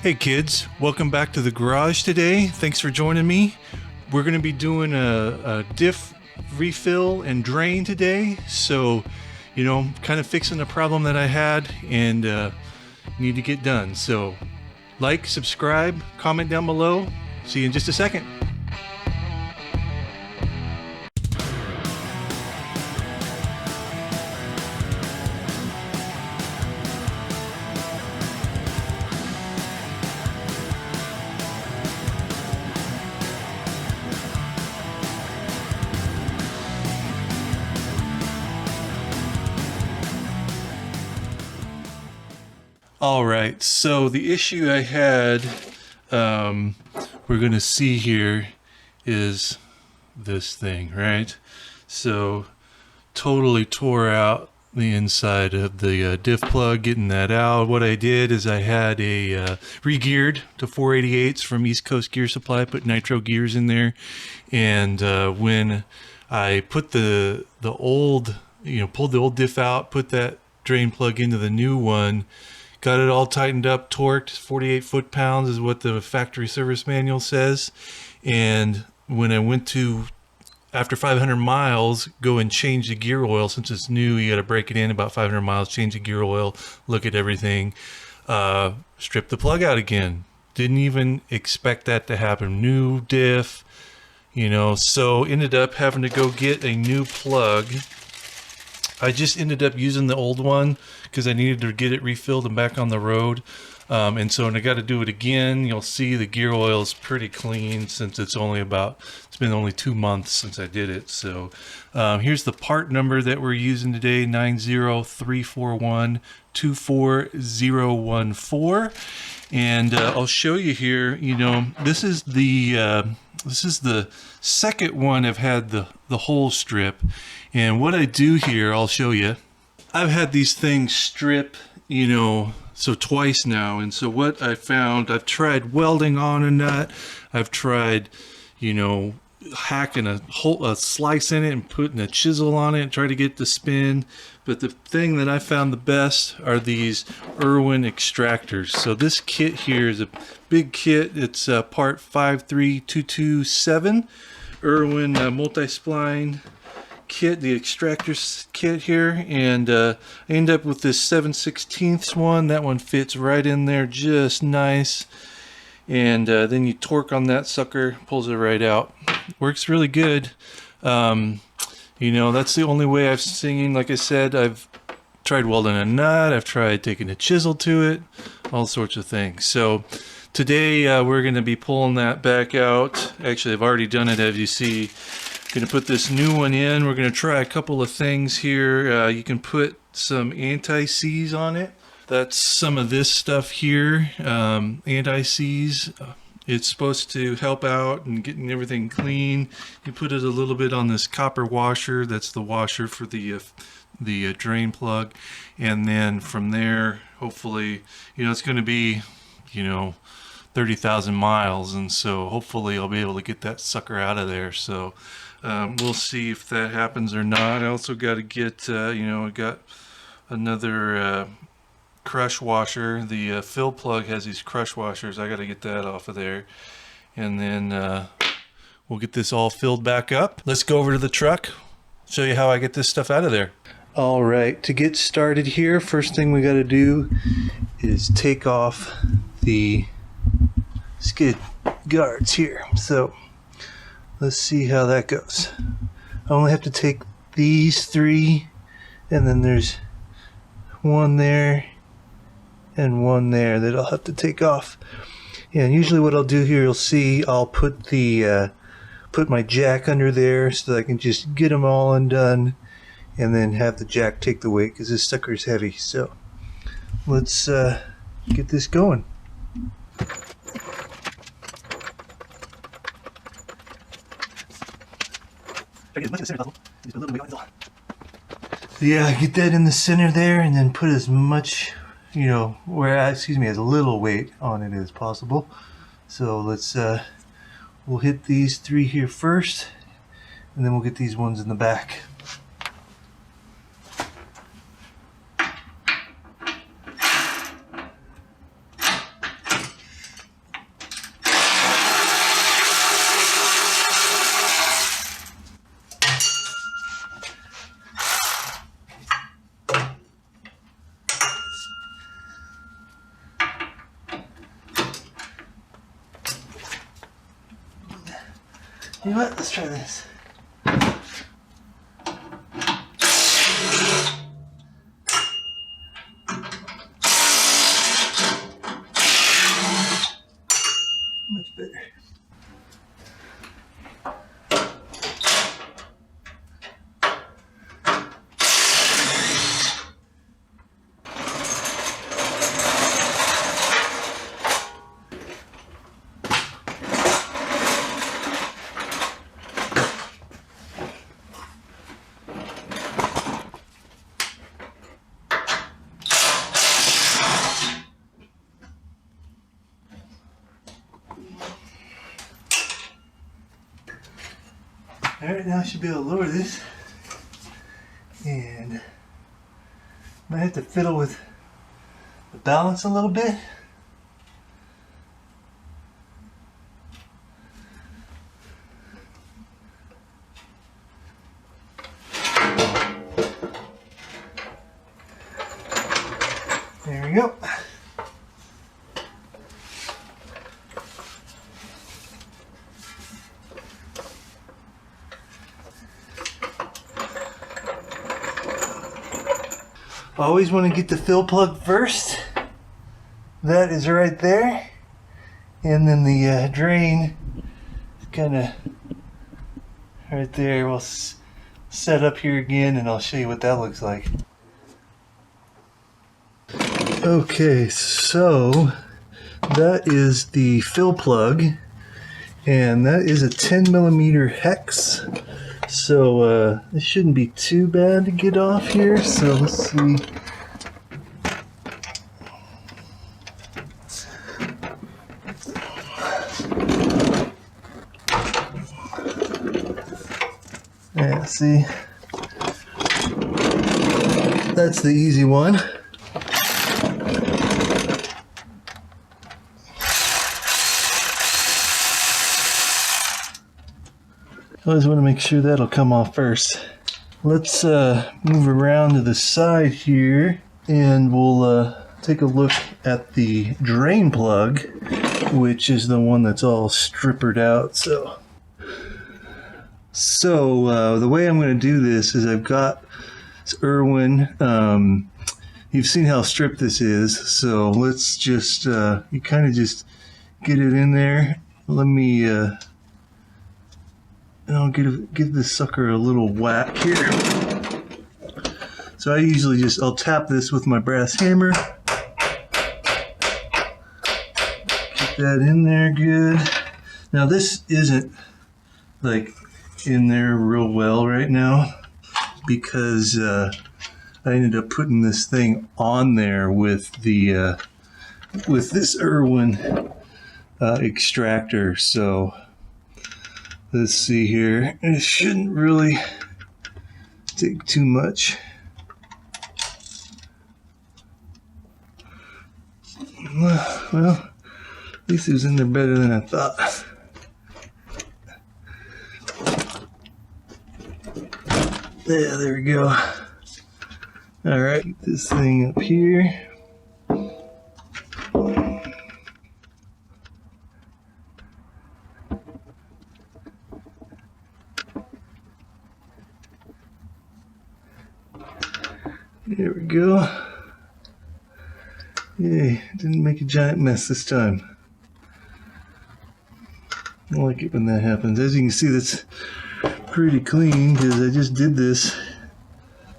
Hey kids, welcome back to the garage today. Thanks for joining me. We're going to be doing a diff refill and drain today. So, kind of fixing a problem that I had and need to get done. So, like, subscribe, comment down below. See you in just a second. All right, so the issue I had, we're going to see here is this thing, right? So totally tore out the inside of the diff plug, getting that out. What I did is I had a re-geared to 488s from East Coast Gear Supply, put nitro gears in there, and when I put the old, pulled the old diff out, put that drain plug into the new one, got it all tightened up, torqued, 48 foot-pounds is what the factory service manual says. And when I went to, after 500 miles, go and change the gear oil, since it's new, you got to break it in about 500 miles, change the gear oil, look at everything, strip the plug out again. Didn't even expect that to happen. New diff, so ended up having to go get a new plug. I just ended up using the old one because I needed to get it refilled and back on the road. And so when I got to do it again, you'll see the gear oil is pretty clean since it's been only 2 months since I did it. So here's the part number that we're using today, 90341-24014. And I'll show you here, this is the second one I've had the hole strip. And what I do here, I'll show you. I've had these things strip, so twice now. And so what I found, I've tried welding on a nut. I've tried, hacking a slice in it and putting a chisel on it and try to get it to spin. But the thing that I found the best are these Irwin extractors. So this kit here is a big kit. It's part 53227, Irwin Multi-Spline kit, the extractor kit here, and I end up with this 7/16 one. That one fits right in there just nice, and then you torque on that sucker, pulls it right out. Works really good. That's the only way I've seen. Like I said, I've tried welding a nut, I've tried taking a chisel to it, all sorts of things. So today we're going to be pulling that back out. Actually, I've already done it, as you see. Going to put this new one in. We're going to try a couple of things here. You can put some anti-seize on it. That's some of this stuff here, anti-seize. It's supposed to help out and getting everything clean. You put it a little bit on this copper washer. That's the washer for the drain plug. And then from there, hopefully, it's going to be, 30,000 miles. And so hopefully I'll be able to get that sucker out of there. So we'll see if that happens or not. I also got to get, I got another crush washer. The fill plug has these crush washers. I got to get that off of there. And then we'll get this all filled back up. Let's go over to the truck, show you how I get this stuff out of there. All right, to get started here, first thing we got to do is take off the skid guards here. So let's see how that goes. I only have to take these 3, and then there's one there and one there that I'll have to take off. And usually what I'll do here, you'll see I'll put the put my jack under there so that I can just get them all undone and then have the jack take the weight, because this sucker is heavy. So let's get this going. Yeah, get that in the center there, and then put as much, as little weight on it as possible. So let's we'll hit these 3 here first, and then we'll get these ones in the back. You know what? Let's try this. Much better. Alright, now I should be able to lower this, and might have to fiddle with the balance a little bit. There we go. Always want to get the fill plug first. That is right there. And then the drain is kind of right there. We'll set up here again and I'll show you what that looks like. Okay, so that is the fill plug, and that is a 10mm hex. So this shouldn't be too bad to get off here. So let's see. Yeah, see, that's the easy one. Always want to make sure that'll come off first. Let's move around to the side here and we'll take a look at the drain plug, which is the one that's all strippered out. So the way I'm going to do this is I've got this Irwin. You've seen how stripped this is, so let's just you kind of just get it in there. Let me and I'll give this sucker a little whack here. So I usually I'll tap this with my brass hammer. Get that in there good. Now this isn't like in there real well right now because I ended up putting this thing on there with the with this Irwin extractor. So let's see here. It shouldn't really take too much. Well, at least it was in there better than I thought. Yeah, there we go. All right, get this thing up here. There we go. Yay, didn't make a giant mess this time. I like it when that happens. As you can see, that's pretty clean because I just did this,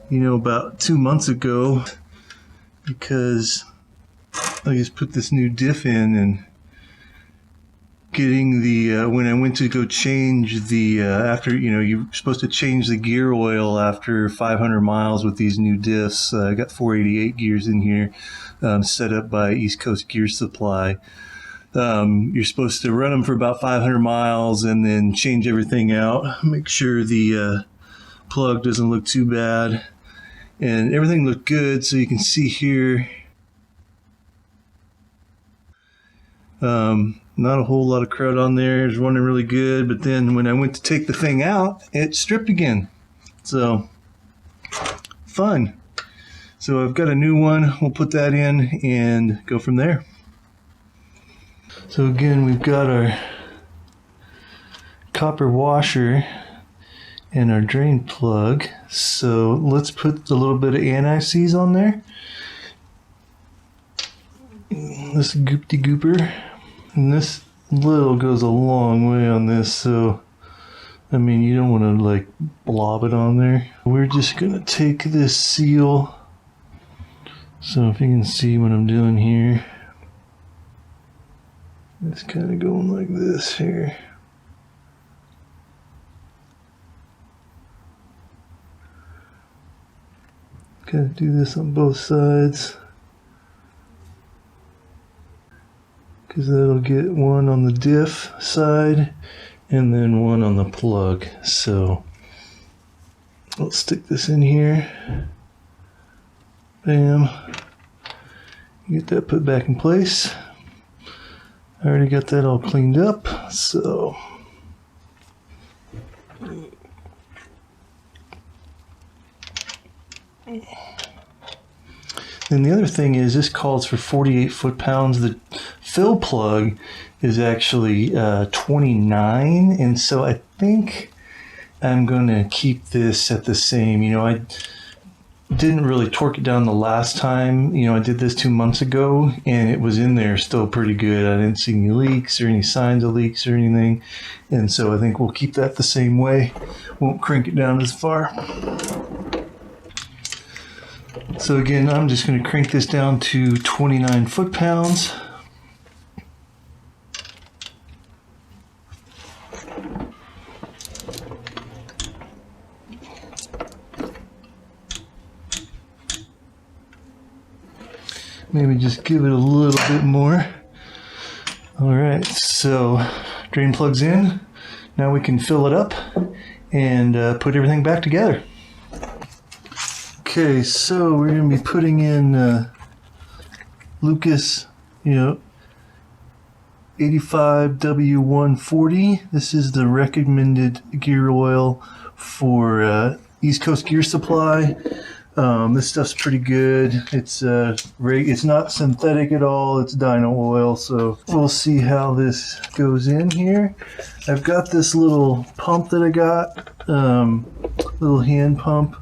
you know, about 2 months ago because I just put this new diff in and getting the when I went to go change the after, you know, you're supposed to change the gear oil after 500 miles with these new diffs. I got 488 gears in here, set up by East Coast Gear Supply. You're supposed to run them for about 500 miles and then change everything out, make sure the plug doesn't look too bad, and everything looked good. So you can see here not a whole lot of crud on there. It's running really good, but then when I went to take the thing out, it stripped again. So fun. So I've got a new one. We'll put that in and go from there. So again, we've got our copper washer and our drain plug. So let's put a little bit of anti-seize on there. This goopty gooper. And this little goes a long way on this, so I mean, you don't want to like blob it on there. We're just gonna take this seal. So if you can see what I'm doing here, it's kind of going like this here. Gotta do this on both sides, because that'll get one on the diff side and then one on the plug. So I'll stick this in here. Bam. Get that put back in place. I already got that all cleaned up, so then the other thing is this calls for 48 foot-pounds. The fill plug is actually 29, and so I think I'm going to keep this at the same. You know, I didn't really torque it down the last time. You know, I did this 2 months ago, and it was in there still pretty good. I didn't see any leaks or any signs of leaks or anything, and so I think we'll keep that the same way. Won't crank it down as far. So again, I'm just going to crank this down to 29 foot-pounds. Maybe just give it a little bit more. All right, so drain plugs in. Now we can fill it up and put everything back together. Okay, so we're going to be putting in Lucas, 85W140. This is the recommended gear oil for East Coast Gear Supply. This stuff's pretty good. It's not synthetic at all. It's dyno oil, so we'll see how this goes in here. I've got this little pump that I got, little hand pump.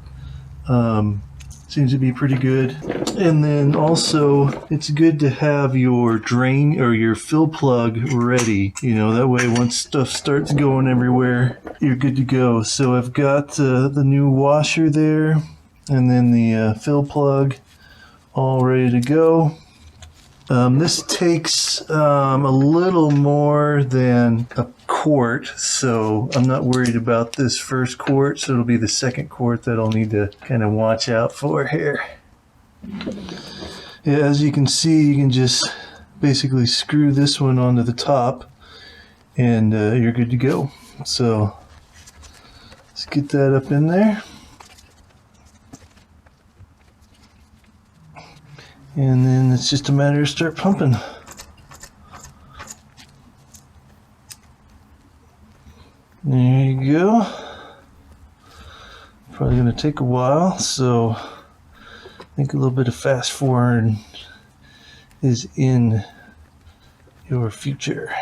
Seems to be pretty good. And then also, it's good to have your drain or your fill plug ready. That way once stuff starts going everywhere, you're good to go. So I've got the new washer there, and then the fill plug all ready to go. This takes a little more than a quart, so I'm not worried about this first quart, so it'll be the second quart that I'll need to kind of watch out for here. Yeah, as you can see, you can just basically screw this one onto the top and you're good to go. So let's get that up in there. And then it's just a matter of start pumping. There you go. Probably going to take a while, so I think a little bit of fast forward is in your future.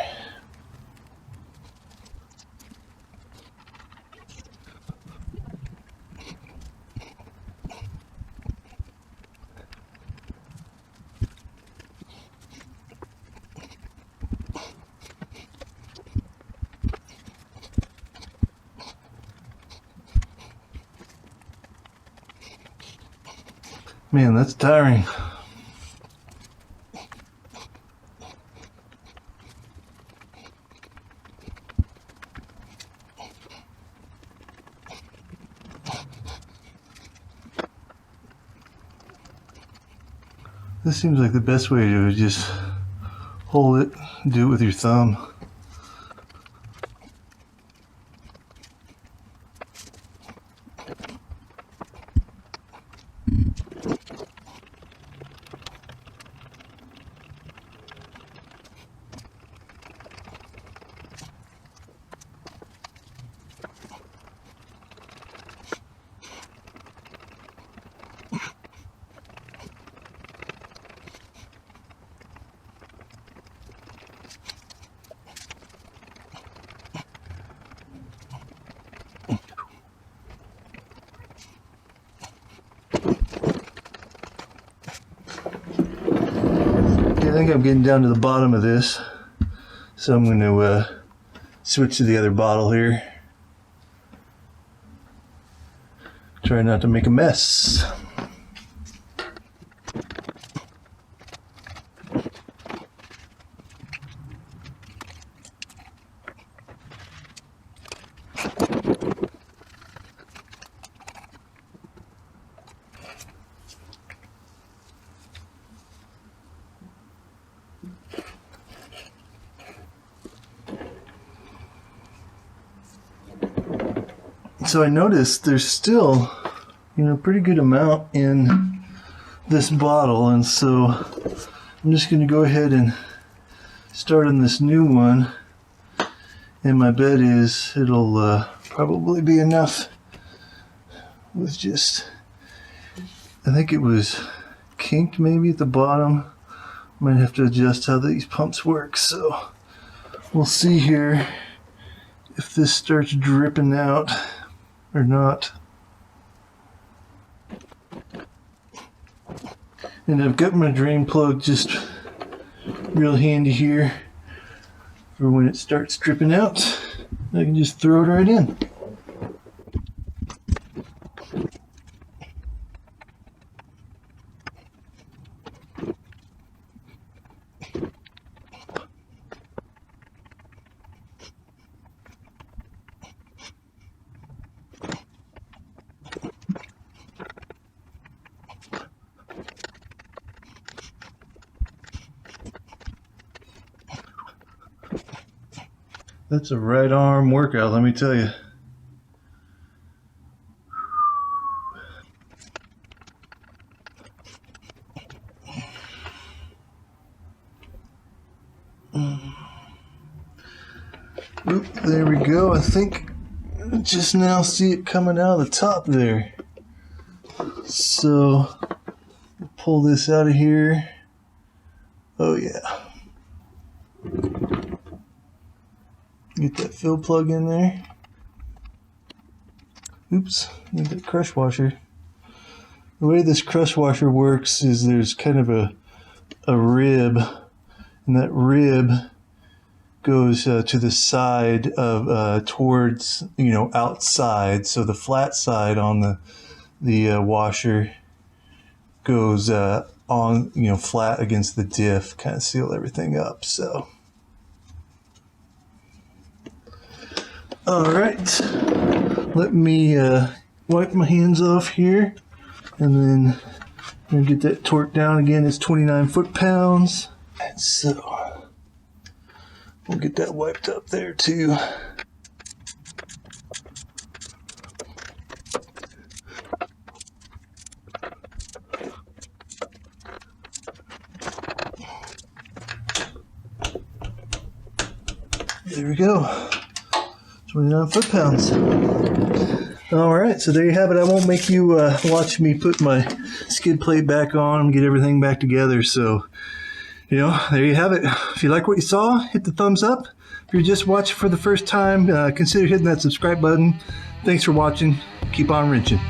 Man, that's tiring. This seems like the best way to do it is just hold it, do it with your thumb. think I'm getting down to the bottom of this, so I'm going to switch to the other bottle here. Try not to make a mess. So I noticed there's still, a pretty good amount in this bottle, and so I'm just going to go ahead and start on this new one, and my bet is it'll probably be enough with just, I think it was kinked maybe at the bottom. Might have to adjust how these pumps work, so we'll see here if this starts dripping out or not. And I've got my drain plug just real handy here for when it starts dripping out. I can just throw it right in. That's a right arm workout, let me tell you. Oop, there we go. I think just now see it coming out of the top there. So pull this out of here. Oh yeah. Get that fill plug in there. Oops, need that crush washer. The way this crush washer works is there's kind of a rib, and that rib goes to the side of towards outside. So the flat side on the washer goes on flat against the diff, kind of seal everything up. So. All right, let me wipe my hands off here, and then I'm gonna get that torque down again. It's 29 foot-pounds, and so we'll get that wiped up there too. There we go. 29 foot-pounds. All right, so there you have it. I won't make you watch me put my skid plate back on and get everything back together. So, there you have it. If you like what you saw, hit the thumbs up. If you're just watching for the first time, consider hitting that subscribe button. Thanks for watching. Keep on wrenching.